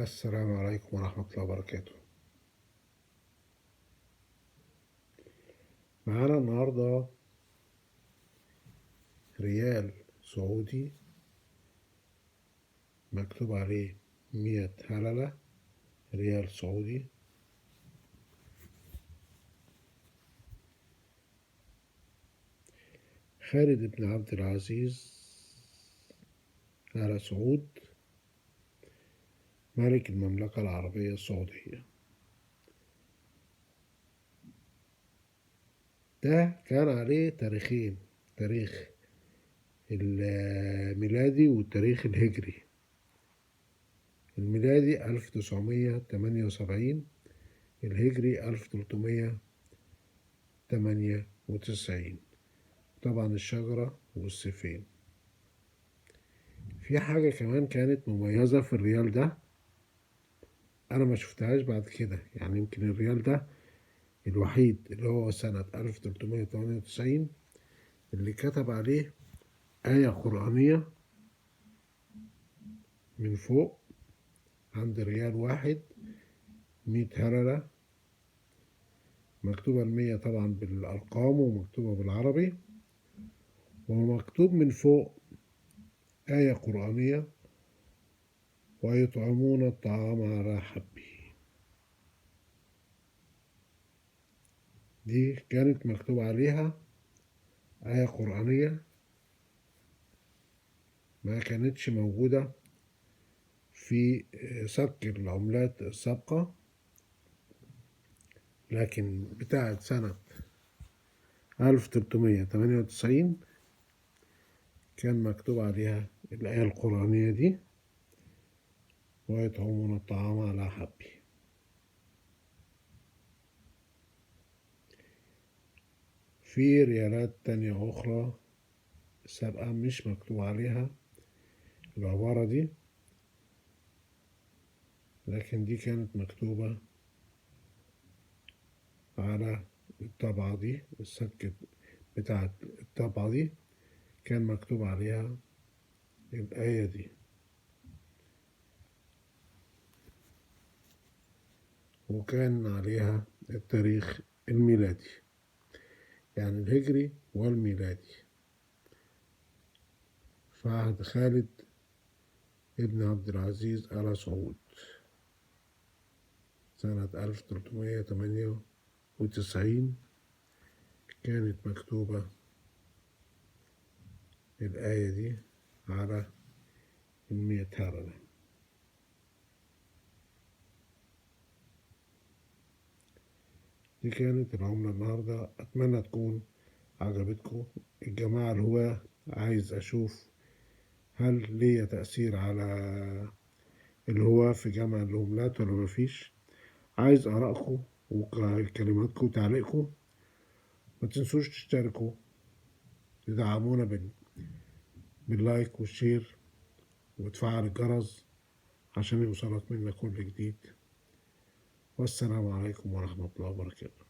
السلام عليكم ورحمة الله وبركاته. معانا النهاردة ريال سعودي مكتوب عليه 100 هللة ريال سعودي. خالد بن عبد العزيز آل سعود ملك المملكة العربية السعودية. ده كان عليه تاريخين، تاريخ الميلادي والتاريخ الهجري. الميلادي 1978، الهجري 1398. طبعا الشجرة والسيفين. في حاجة كمان كانت مميزة في الريال ده أنا ما شفتهاش بعد كده، يعني يمكن الريال ده الوحيد اللي هو سنة 1398 اللي كتب عليه آية قرآنية من فوق عند ريال واحد 100 هللة، مكتوبة 100 طبعا بالأرقام ومكتوبة بالعربي، ومكتوب من فوق آية قرآنية: ويطعمون الطعام على حبه. دي كانت مكتوب عليها آية قرآنية ما كانتش موجودة في صك العملات السابقة، لكن بتاعة سنة 1398 كان مكتوب عليها الآية القرآنية دي: ويطعمون الطعام على حبه. في ريالات تانية أخرى سابقة مش مكتوب عليها العبارة دي، لكن دي كانت مكتوبة على الطبعة دي، السك بتاعة الطبعة دي كان مكتوب عليها الآية دي. وكان عليها التاريخ الميلادي، يعني الهجري والميلادي، في عهد خالد ابن عبد العزيز آل سعود سنة 1398 كانت مكتوبة الآية دي على 100 هللة. دي كانت العملة النهاردة، أتمنى تكون عجبتكم. الجماعة الهواة عايز أشوف هل ليا تأثير على الهواة في جمع العملات ولا مفيش. عايز آرائكم وكلماتكم وتعليقكم. ما تنسوش تشتركوا، تدعمونا باللايك والشير وتفعل الجرس عشان يوصلك منا كل جديد. والسلام عليكم ورحمة الله وبركاته.